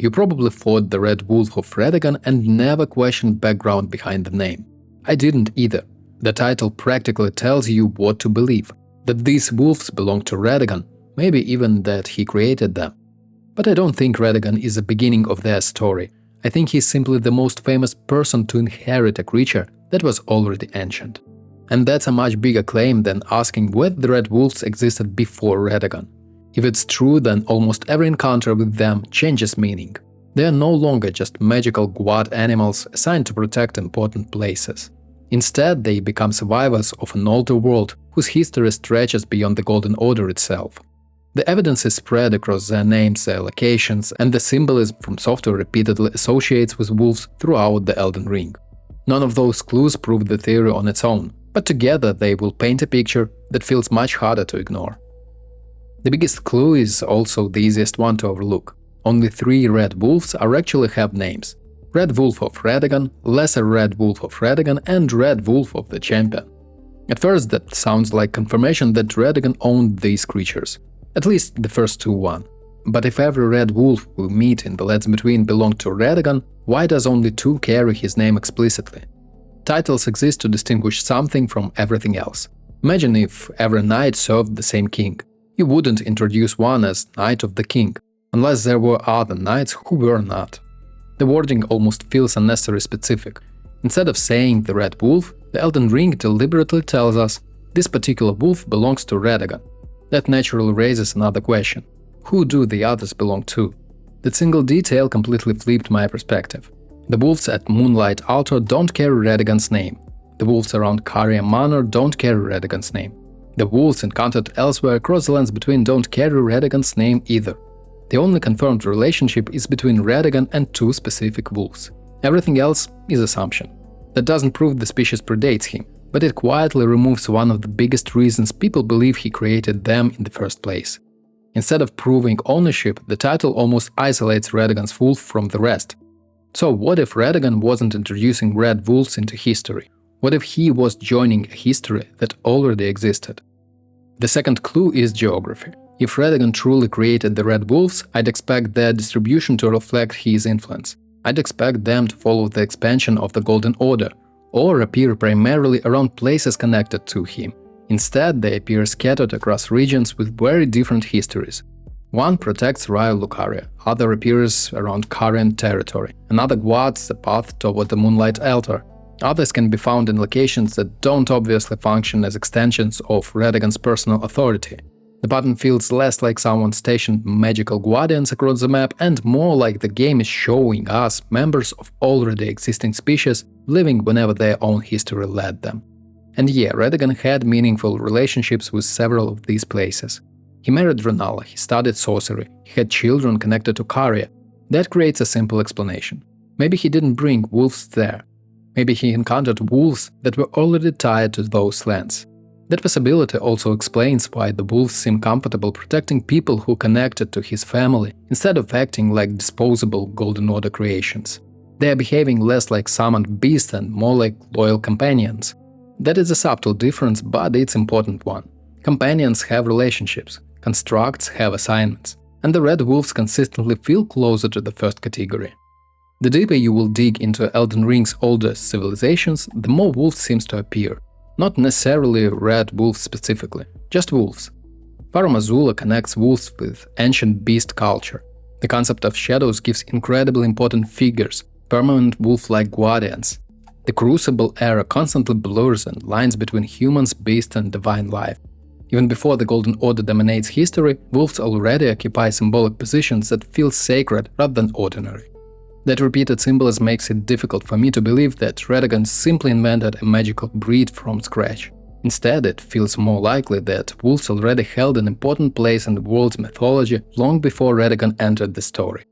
You probably fought the Red Wolf of Radagon and never questioned background behind the name. I didn't either. The title practically tells you what to believe, that these wolves belong to Radagon, maybe even that he created them. But I don't think Radagon is the beginning of their story. I think he's simply the most famous person to inherit a creature that was already ancient. And that's a much bigger claim than asking whether the Red Wolves existed before Radagon. If it's true, then almost every encounter with them changes meaning. They are no longer just magical guard animals assigned to protect important places. Instead, they become survivors of an older world whose history stretches beyond the Golden Order itself. The evidence is spread across their names, their locations, and the symbolism from software repeatedly associates with wolves throughout the Elden Ring. None of those clues prove the theory on its own, but together they will paint a picture that feels much harder to ignore. The biggest clue is also the easiest one to overlook. Only 3 Red Wolves actually have names: Red Wolf of Radagon, Lesser Red Wolf of Radagon, and Red Wolf of the Champion. At first that sounds like confirmation that Radagon owned these creatures, at least the first 2 But if every Red Wolf we meet in the Lands Between belonged to Radagon, why does only 2 carry his name explicitly? Titles exist to distinguish something from everything else. Imagine if every knight served the same king. You wouldn't introduce one as Knight of the King, unless there were other knights who were not. The wording almost feels unnecessarily specific. Instead of saying the Red Wolf, the Elden Ring deliberately tells us this particular wolf belongs to Radagon. That naturally raises another question: who do the others belong to? That single detail completely flipped my perspective. The wolves at Moonlight Altar don't carry Radagon's name. The wolves around Carian Manor don't carry Radagon's name. The wolves encountered elsewhere across the Lands Between don't carry Radagon's name either. The only confirmed relationship is between Radagon and 2 specific wolves. Everything else is assumption. That doesn't prove the species predates him, but it quietly removes one of the biggest reasons people believe he created them in the first place. Instead of proving ownership, the title almost isolates Radagon's wolf from the rest. So what if Radagon wasn't introducing Red Wolves into history? What if he was joining a history that already existed? The second clue is geography. If Radagon truly created the Red Wolves, I'd expect their distribution to reflect his influence. I'd expect them to follow the expansion of the Golden Order, or appear primarily around places connected to him. Instead, they appear scattered across regions with very different histories. One protects Raya Lucaria, other appears around Carian territory, another guards the path toward the Moonlight Altar. Others can be found in locations that don't obviously function as extensions of Radagon's personal authority. The pattern feels less like someone stationed magical guardians across the map and more like the game is showing us members of already existing species living whenever their own history led them. And yeah, Radagon had meaningful relationships with several of these places. He married Renala, he studied sorcery, he had children connected to Carian. That creates a simple explanation. Maybe he didn't bring wolves there. Maybe he encountered wolves that were already tied to those lands. That possibility also explains why the wolves seem comfortable protecting people who connected to his family instead of acting like disposable Golden Order creations. They are behaving less like summoned beasts and more like loyal companions. That is a subtle difference, but it's an important one. Companions have relationships, constructs have assignments, and the Red Wolves consistently feel closer to the first category. The deeper you will dig into Elden Ring's older civilizations, the more wolves seems to appear. Not necessarily red wolves specifically, just wolves. Farum Azula connects wolves with ancient beast culture. The concept of shadows gives incredibly important figures, permanent wolf-like guardians. The Crucible era constantly blurs and lines between humans, beast and divine life. Even before the Golden Order dominates history, wolves already occupy symbolic positions that feel sacred rather than ordinary. That repeated symbolism makes it difficult for me to believe that Radagon simply invented a magical breed from scratch. Instead, it feels more likely that wolves already held an important place in the world's mythology long before Radagon entered the story.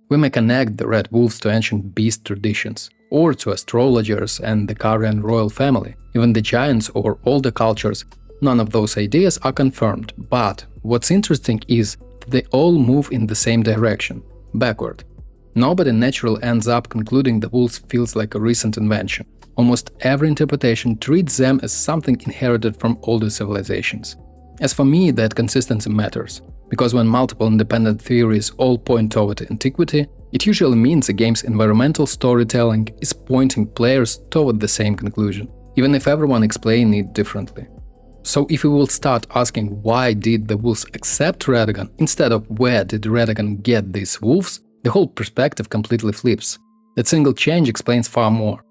We may connect the Red Wolves to ancient beast traditions, or to astrologers and the Carian royal family, even the giants or older cultures. None of those ideas are confirmed, but what's interesting is that they all move in the same direction – backward. Nobody naturally ends up concluding the wolves feels like a recent invention. Almost every interpretation treats them as something inherited from older civilizations. As for me, that consistency matters. Because when multiple independent theories all point toward antiquity, it usually means a game's environmental storytelling is pointing players toward the same conclusion, even if everyone explains it differently. So if we will start asking why did the wolves accept Radagon instead of where did Radagon get these wolves, the whole perspective completely flips. That single change explains far more.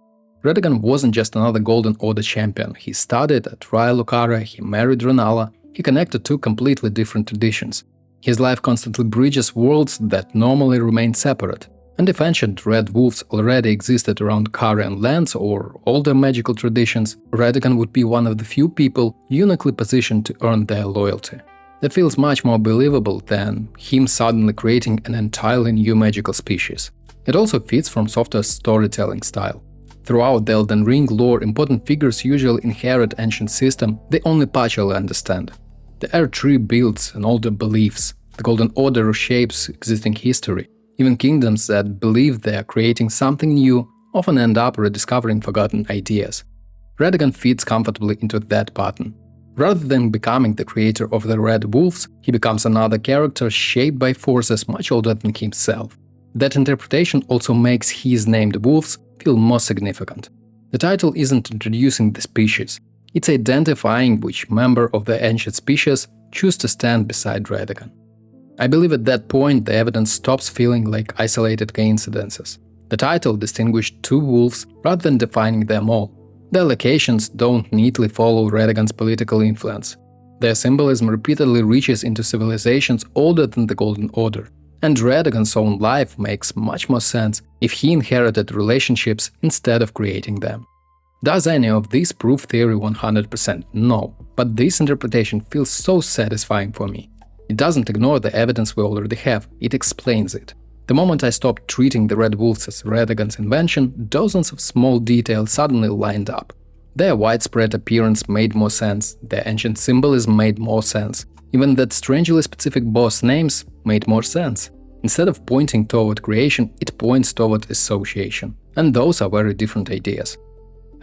Radagon wasn't just another Golden Order champion. He studied at Raya Lucaria, he married Renala, he connected two completely different traditions. His life constantly bridges worlds that normally remain separate. And if ancient red wolves already existed around Carian lands or older magical traditions, Radagon would be one of the few people uniquely positioned to earn their loyalty. That feels much more believable than him suddenly creating an entirely new magical species. It also fits from Software's storytelling style. Throughout the Elden Ring lore, important figures usually inherit ancient system they only partially understand. The Air Tree builds on older beliefs, the Golden Order reshapes existing history. Even kingdoms that believe they are creating something new often end up rediscovering forgotten ideas. Radagon fits comfortably into that pattern. Rather than becoming the creator of the Red Wolves, he becomes another character shaped by forces much older than himself. That interpretation also makes his named wolves feel more significant. The title isn't introducing the species, it's identifying which member of the ancient species choose to stand beside Radagon. I believe at that point the evidence stops feeling like isolated coincidences. The title distinguished two wolves rather than defining them all. Their locations don't neatly follow Radagon's political influence. Their symbolism repeatedly reaches into civilizations older than the Golden Order. And Radagon's own life makes much more sense if he inherited relationships instead of creating them. Does any of this prove theory 100%? No, but this interpretation feels so satisfying for me. It doesn't ignore the evidence we already have, it explains it. The moment I stopped treating the Red Wolves as Radagon's invention, dozens of small details suddenly lined up. Their widespread appearance made more sense, their ancient symbolism made more sense, even that strangely specific boss names made more sense. Instead of pointing toward creation, it points toward association. And those are very different ideas.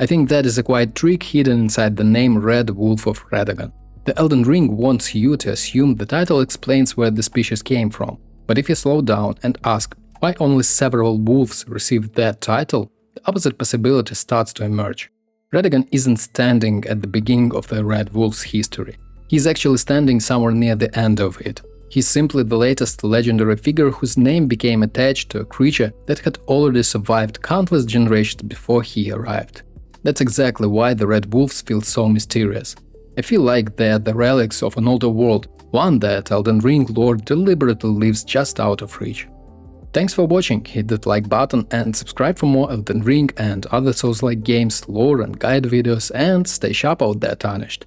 I think that is a quiet trick hidden inside the name Red Wolf of Radagon. The Elden Ring wants you to assume the title explains where the species came from. But if you slow down and ask why only several wolves received that title, the opposite possibility starts to emerge. Radagon isn't standing at the beginning of the Red Wolf's history. He's actually standing somewhere near the end of it. He's simply the latest legendary figure whose name became attached to a creature that had already survived countless generations before he arrived. That's exactly why the Red Wolves feel so mysterious. I feel like they're the relics of an older world, one that Elden Ring lore deliberately leaves just out of reach. Thanks for watching, hit that like button and subscribe for more Elden Ring and other Souls-like games, lore and guide videos, and stay sharp out there, Tarnished.